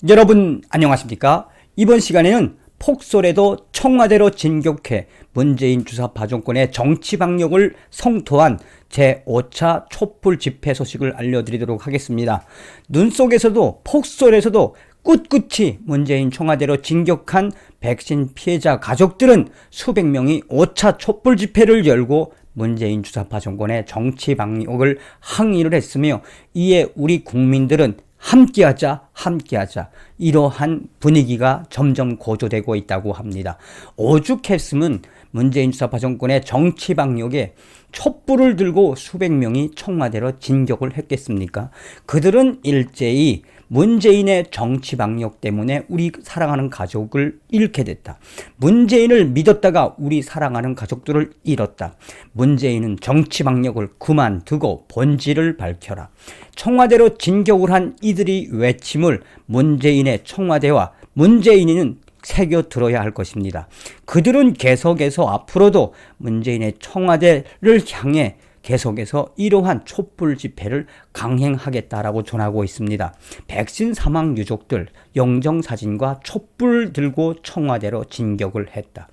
여러분 안녕하십니까? 이번 시간에는 폭설에도 청와대로 진격해 문재인 주사파 정권의 정치 방역을 성토한 제5차 촛불 집회 소식을 알려드리도록 하겠습니다. 눈 속에서도 폭설에서도 꿋꿋이 문재인 청와대로 진격한 백신 피해자 가족들은 수백 명이 5차 촛불 집회를 열고 문재인 주사파 정권의 정치 방역을 항의를 했으며, 이에 우리 국민들은 함께하자 함께하자 이러한 분위기가 점점 고조되고 있다고 합니다. 오죽했으면 문재인 주사파 정권의 정치 방역에 촛불을 들고 수백 명이 청와대로 진격을 했겠습니까? 그들은 일제히 문재인의 정치 방역 때문에 우리 사랑하는 가족을 잃게 됐다. 문재인을 믿었다가 우리 사랑하는 가족들을 잃었다. 문재인은 정치 방역을 그만두고 본질을 밝혀라. 청와대로 진격을 한 이들이 외침을 문재인의 청와대와 문재인은 새겨 들어야 할 것입니다. 그들은 계속해서 앞으로도 문재인의 청와대를 향해 계속해서 이러한 촛불 집회를 강행하겠다라고 전하고 있습니다. 백신 사망 유족들 영정사진과 촛불 들고 청와대로 진격을 했다.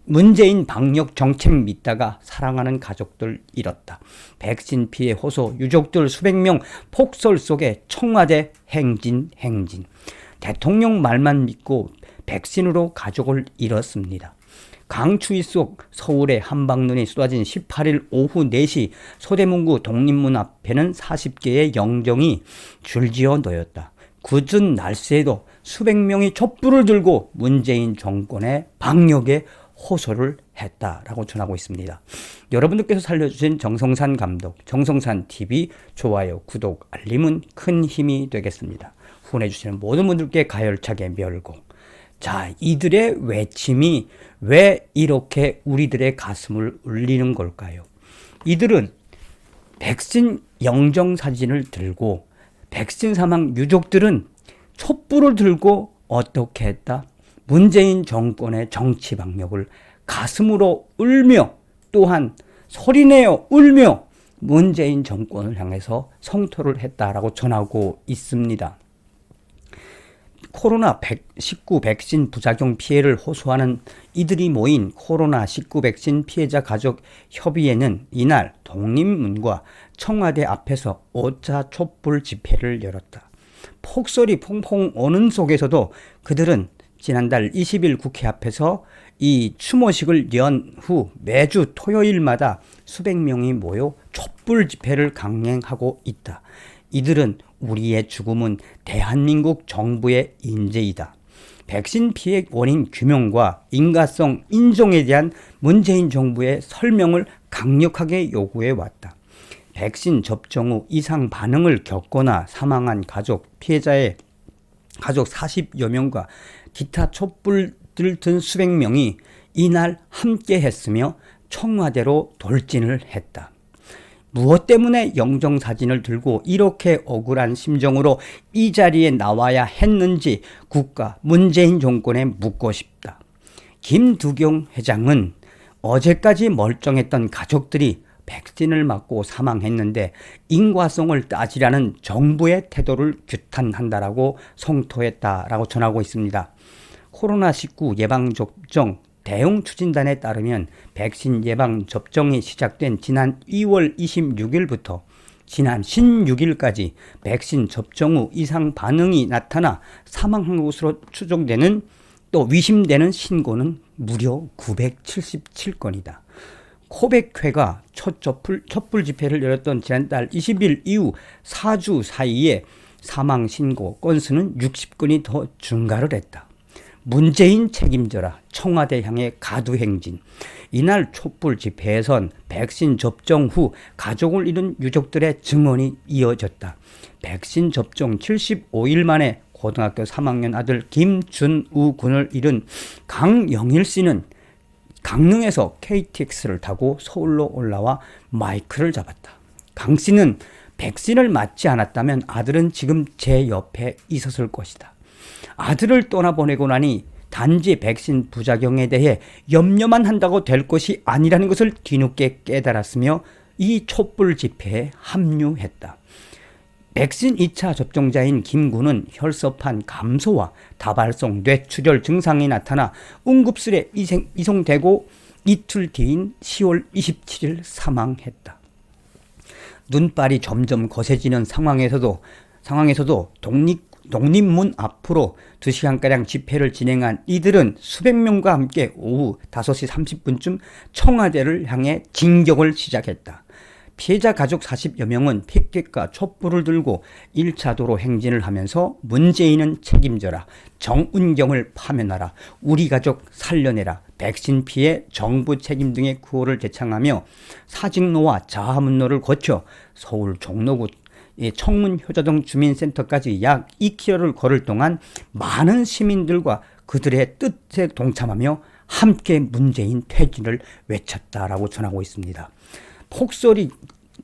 문재인 방역 정책 믿다가 사랑하는 가족들 잃었다. 백신 피해 호소 유족들 수백 명 폭설 속에 청와대 행진. 대통령 말만 믿고 백신으로 가족을 잃었습니다. 강추위 속 서울의 한방눈이 쏟아진 18일 오후 4시 서대문구 독립문 앞에는 40개의 영정이 줄지어 놓였다. 굳은 날씨에도 수백 명이 촛불을 들고 문재인 정권의 방역에 호소를 했다라고 전하고 있습니다. 여러분들께서 살려주신 정성산 감독, 정성산TV 좋아요, 구독, 알림은 큰 힘이 되겠습니다. 후원해주시는 모든 분들께 가열차게 멸고, 자, 이들의 외침이 왜 이렇게 우리들의 가슴을 울리는 걸까요? 이들은 백신 영정사진을 들고, 백신 사망 유족들은 촛불을 들고 어떻게 했다? 문재인 정권의 정치 방역을 가슴으로 울며, 또한 소리내어 울며 문재인 정권을 향해서 성토를 했다라고 전하고 있습니다. 코로나19 백신 부작용 피해를 호소하는 이들이 모인 코로나19 백신 피해자 가족 협의회는 이날 독립문과 청와대 앞에서 5차 촛불 집회를 열었다. 폭설이 퐁퐁 오는 속에서도 그들은 지난달 20일 국회 앞에서 이 추모식을 연 후 매주 토요일마다 수백 명이 모여 촛불 집회를 강행하고 있다. 이들은 우리의 죽음은 대한민국 정부의 인재이다. 백신 피해 원인 규명과 인과성 인정에 대한 문재인 정부의 설명을 강력하게 요구해 왔다. 백신 접종 후 이상 반응을 겪거나 사망한 가족, 피해자의 가족 40여 명과 기타 촛불들 든 수백 명이 이날 함께 했으며 청와대로 돌진을 했다. 무엇 때문에 영정사진을 들고 이렇게 억울한 심정으로 이 자리에 나와야 했는지 국가 문재인 정권에 묻고 싶다. 김두경 회장은 어제까지 멀쩡했던 가족들이 백신을 맞고 사망했는데 인과성을 따지라는 정부의 태도를 규탄한다라고 성토했다라고 전하고 있습니다. 코로나19 예방접종 대응추진단에 따르면 백신 예방접종이 시작된 지난 2월 26일부터 지난 16일까지 백신 접종 후 이상 반응이 나타나 사망한 것으로 추정되는 또 의심되는 신고는 무려 977건이다. 코백회가 첫 촛불 집회를 열었던 지난달 20일 이후 4주 사이에 사망 신고 건수는 60건이 더 증가를 했다. 문재인 책임져라 청와대 향해 가두행진. 이날 촛불 집회에선 백신 접종 후 가족을 잃은 유족들의 증언이 이어졌다. 백신 접종 75일 만에 고등학교 3학년 아들 김준우 군을 잃은 강영일 씨는 강릉에서 KTX를 타고 서울로 올라와 마이크를 잡았다. 강 씨는 백신을 맞지 않았다면 아들은 지금 제 옆에 있었을 것이다. 아들을 떠나보내고 나니 단지 백신 부작용에 대해 염려만 한다고 될 것이 아니라는 것을 뒤늦게 깨달았으며 이 촛불 집회에 합류했다. 백신 2차 접종자인 김군은 혈소판 감소와 다발성 뇌출혈 증상이 나타나 응급실에 이송되고 이틀 뒤인 10월 27일 사망했다. 눈발이 점점 거세지는 상황에서도 독립문 앞으로 2시간가량 집회를 진행한 이들은 수백 명과 함께 오후 5시 30분쯤 청와대를 향해 진격을 시작했다. 피해자 가족 40여 명은 피켓과 촛불을 들고 1차 도로 행진을 하면서 문재인은 책임져라, 정은경을 파면하라, 우리 가족 살려내라, 백신 피해 정부 책임 등의 구호를 제창하며 사직로와 자하문로를 거쳐 서울 종로구 청문효자동 주민센터까지 약 2km를 걸을 동안 많은 시민들과 그들의 뜻에 동참하며 함께 문재인 퇴진을 외쳤다라고 전하고 있습니다. 폭설이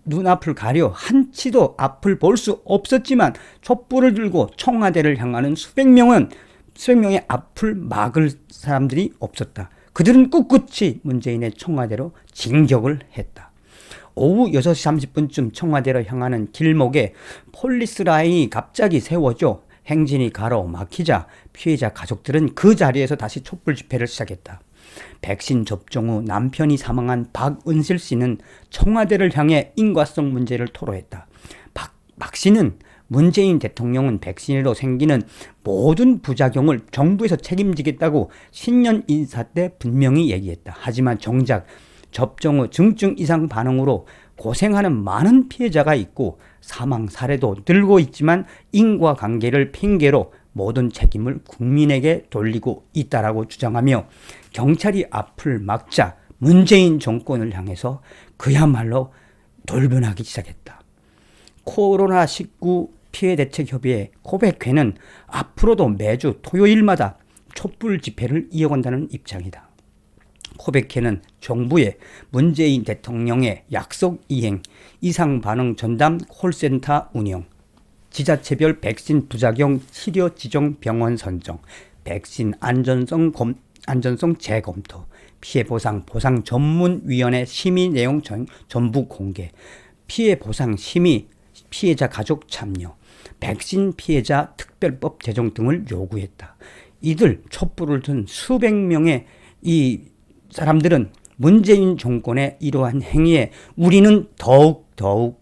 눈앞을 가려 한치도 앞을 볼 수 없었지만 촛불을 들고 청와대를 향하는 수백 명의 앞을 막을 사람들이 없었다. 그들은 꿋꿋이 문재인의 청와대로 진격을 했다. 오후 6시 30분쯤 청와대로 향하는 길목에 폴리스 라인이 갑자기 세워져 행진이 가로막히자 피해자 가족들은 그 자리에서 다시 촛불 집회를 시작했다. 백신 접종 후 남편이 사망한 박은실 씨는 청와대를 향해 인과성 문제를 토로했다. 박 씨는 문재인 대통령은 백신으로 생기는 모든 부작용을 정부에서 책임지겠다고 신년 인사 때 분명히 얘기했다. 하지만 정작 접종 후 중증 이상 반응으로 고생하는 많은 피해자가 있고 사망 사례도 늘고 있지만 인과관계를 핑계로 모든 책임을 국민에게 돌리고 있다라고 주장하며 경찰이 앞을 막자 문재인 정권을 향해서 그야말로 돌변하기 시작했다. 코로나19 피해대책협의회 코백회는 앞으로도 매주 토요일마다 촛불 집회를 이어간다는 입장이다. 코백회는 정부의 문재인 대통령의 약속 이행, 이상 반응 전담 콜센터 운영, 지자체별 백신 부작용 치료 지정 병원 선정, 백신 안전성 재검토, 피해보상 전문위원회 심의 내용 전부 공개, 피해보상 심의 피해자 가족 참여, 백신 피해자 특별법 제정 등을 요구했다. 이들 촛불을 든 수백 명의 이 사람들은 문재인 정권의 이러한 행위에 우리는 더욱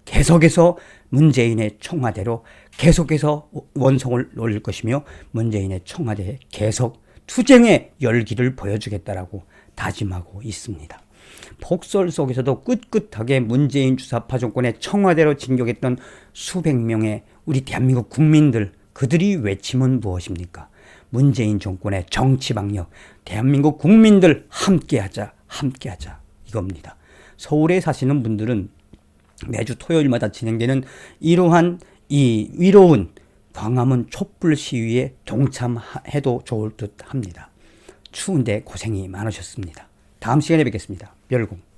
계속해서 문재인의 청와대로 계속해서 원성을 올릴 것이며 문재인의 청와대에 계속 투쟁의 열기를 보여주겠다라고 다짐하고 있습니다. 폭설 속에서도 꿋꿋하게 문재인 주사파 정권의 청와대로 진격했던 수백 명의 우리 대한민국 국민들, 그들이 외침은 무엇입니까? 문재인 정권의 정치방역, 대한민국 국민들 함께하자 이겁니다. 서울에 사시는 분들은 매주 토요일마다 진행되는 이러한 이 위로운 광화문 촛불 시위에 동참해도 좋을 듯 합니다. 추운데 고생이 많으셨습니다. 다음 시간에 뵙겠습니다. 열공.